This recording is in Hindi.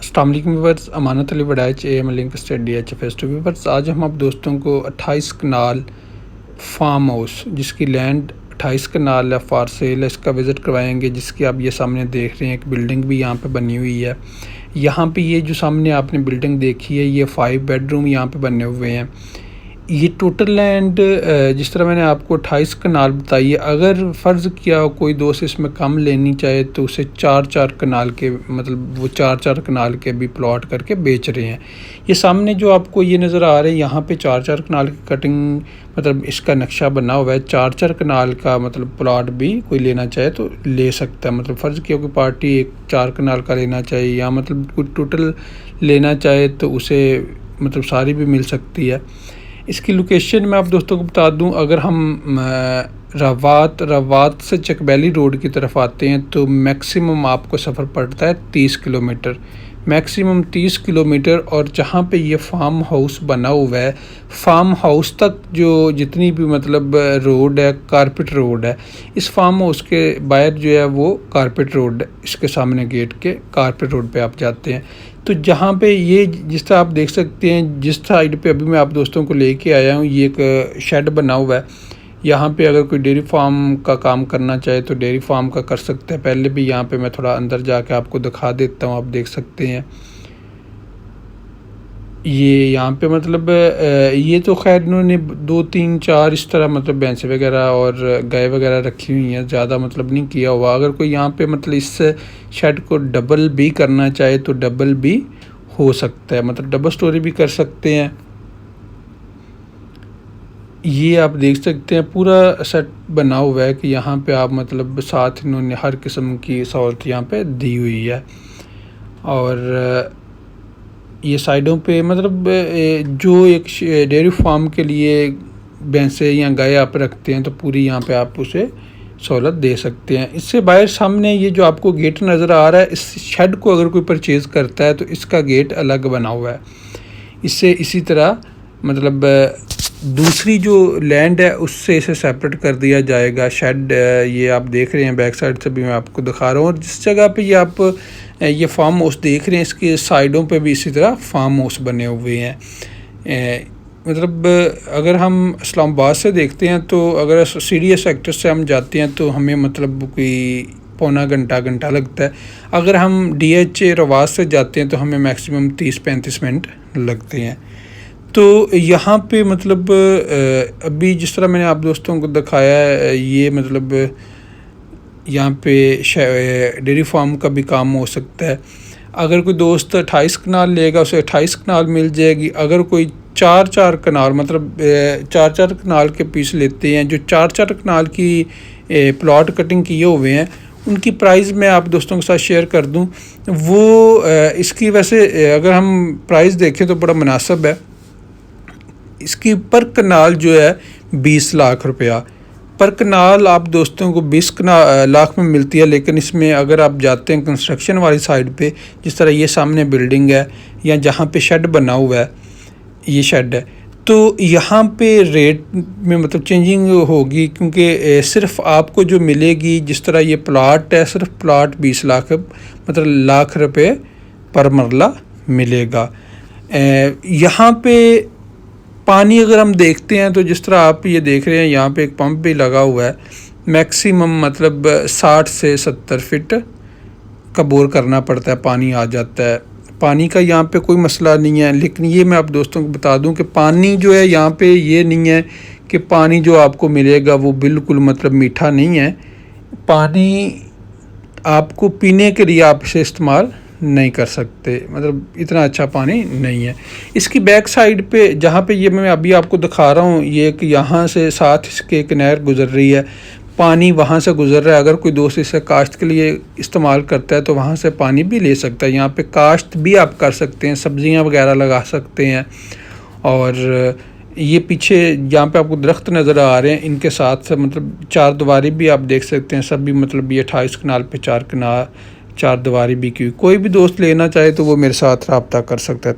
अस्सलाम वालेकुम viewers, Amanat Ali Wadaich M link state DHFS to viewers. आज हम आप दोस्तों को 28 कनाल फार्म हाउस जिसकी लैंड 28 कनाल है, फॉर सेल है, इसका विज़िट करवाएंगे। जिसकी आप ये सामने देख रहे हैं, एक बिल्डिंग भी यहाँ पे बनी हुई है। यहाँ पे ये जो सामने आपने बिल्डिंग देखी है, ये 5 बेडरूम यहाँ पे बने हुए हैं। ये टोटल लैंड जिस तरह मैंने आपको 28 कनाल बताई है, अगर फ़र्ज़ किया हो कोई दोस्त इसमें कम लेनी चाहे तो उसे 4-4 कनाल के, मतलब वो 4-4 कनाल के भी प्लॉट करके बेच रहे हैं। ये सामने जो आपको ये नज़र आ रहे हैं, यहाँ पे 4-4 कनाल की कटिंग, मतलब इसका नक्शा बना हुआ है। 4-4 कनाल का मतलब प्लॉट भी कोई लेना चाहे तो ले सकता है। मतलब फ़र्ज़ किया कोई पार्टी एक 4 कनाल का लेना चाहिए या मतलब कोई टोटल लेना चाहे तो उसे मतलब सारी भी मिल सकती है। इसकी लोकेशन मैं आप दोस्तों को बता दूं, अगर हम रवात से चकबैली रोड की तरफ आते हैं तो मैक्सिमम आपको सफ़र पड़ता है 30 किलोमीटर, मैक्सिमम 30 किलोमीटर। और जहाँ पे ये फार्म हाउस बना हुआ है, फार्म हाउस तक जो जितनी भी मतलब रोड है, कारपेट रोड है। इस फार्म हाउस के बाहर जो है वो कारपेट रोड, इसके सामने गेट के कारपेट रोड पे आप जाते हैं तो जहाँ पे ये जिस तरह आप देख सकते हैं, जिस साइड पे अभी मैं आप दोस्तों को लेके आया हूँ, ये एक शेड बना हुआ है। यहाँ पे अगर कोई डेयरी फार्म का काम करना चाहे तो डेयरी फार्म का कर सकते हैं। पहले भी यहाँ पे मैं थोड़ा अंदर जाके आपको दिखा देता हूँ, आप देख सकते हैं। ये यहाँ पे मतलब ये तो खैर इन्होंने 2-3-4 इस तरह मतलब भैंसें वगैरह और गाय वगैरह रखी हुई हैं, ज़्यादा मतलब नहीं किया हुआ। अगर कोई यहाँ पे मतलब इस शेड को डबल भी करना चाहे तो डबल भी हो सकता है, मतलब डबल स्टोरी भी कर सकते हैं। ये आप देख सकते हैं पूरा सेट बना हुआ है कि यहाँ पे आप मतलब साथ इन्होंने हर किस्म की सहूलत यहाँ पे दी हुई है। और ये साइडों पे मतलब जो एक डेयरी फार्म के लिए भैंसें या गाय आप रखते हैं तो पूरी यहाँ पे आप उसे सहूलत दे सकते हैं। इससे बाहर सामने ये जो आपको गेट नज़र आ रहा है, इस शेड को अगर कोई परचेज़ करता है तो इसका गेट अलग बना हुआ है। इससे इसी तरह मतलब दूसरी जो लैंड है उससे इसे सेपरेट कर दिया जाएगा। शेड ये आप देख रहे हैं, बैक साइड से भी मैं आपको दिखा रहा हूँ। और जिस जगह पे ये आप ये फार्म हाउस देख रहे हैं, इसके साइडों पे भी इसी तरह फार्म हाउस बने हुए हैं। मतलब अगर हम इस्लामाबाद से देखते हैं तो अगर सीडीएस सेक्टर से हम जाते हैं तो हमें मतलब कोई पौना घंटा लगता है। अगर हम DH रवास से जाते हैं तो हमें मैक्सिमम 30-35 मिनट लगते हैं। तो यहाँ पे मतलब अभी जिस तरह मैंने आप दोस्तों को दिखाया है, ये मतलब यहाँ पे डेयरी फार्म का भी काम हो सकता है। अगर कोई दोस्त 28 कनाल लेगा उसे 28 कनाल मिल जाएगी। अगर कोई 4-4 कनाल मतलब 4-4 कनाल के पीस लेते हैं, जो 4-4 कनाल की प्लॉट कटिंग किए हुए हैं, उनकी प्राइस मैं आप दोस्तों के साथ शेयर कर दूं। वो इसकी वैसे अगर हम प्राइस देखें तो बड़ा मुनासिब है। इसकी पर कनाल जो है 20 लाख रुपया पर कनाल आप दोस्तों को 20 लाख में मिलती है। लेकिन इसमें अगर आप जाते हैं कंस्ट्रक्शन वाली साइड पे, जिस तरह ये सामने बिल्डिंग है या जहाँ पे शेड बना हुआ है, ये शेड है, तो यहाँ पे रेट में मतलब चेंजिंग होगी। क्योंकि सिर्फ आपको जो मिलेगी, जिस तरह ये प्लाट है, सिर्फ प्लाट 20 लाख मतलब लाख रुपए पर मरला मिलेगा। यहाँ पे पानी अगर हम देखते हैं तो जिस तरह आप ये देख रहे हैं, यहाँ पे एक पंप भी लगा हुआ है। मैक्सिमम मतलब 60 से 70 फीट का बोर करना पड़ता है, पानी आ जाता है। पानी का यहाँ पे कोई मसला नहीं है। लेकिन ये मैं आप दोस्तों को बता दूं कि पानी जो है यहाँ पे ये नहीं है कि पानी जो आपको मिलेगा वो बिल्कुल मतलब मीठा नहीं है। पानी आपको पीने के लिए आप इसे इस्तेमाल नहीं कर सकते, मतलब इतना अच्छा पानी नहीं है। इसकी बैक साइड पे जहाँ पे ये मैं अभी आपको दिखा रहा हूँ, ये कि यहाँ से साथ इसके एक नहर गुजर रही है, पानी वहाँ से गुजर रहा है। अगर कोई दोस्त इसे काश्त के लिए इस्तेमाल करता है तो वहाँ से पानी भी ले सकता है। यहाँ पे काश्त भी आप कर सकते हैं, सब्जियाँ वगैरह लगा सकते हैं। और ये पीछे जहाँ पे आपको दरख्त नज़र आ रहे हैं, इनके साथ से मतलब 4 दीवारी भी आप देख सकते हैं। सभी मतलब ये 28 कनाल पे 4 दीवारी भी की। कोई भी दोस्त लेना चाहे तो वो मेरे साथ रब्ता कर सकता है।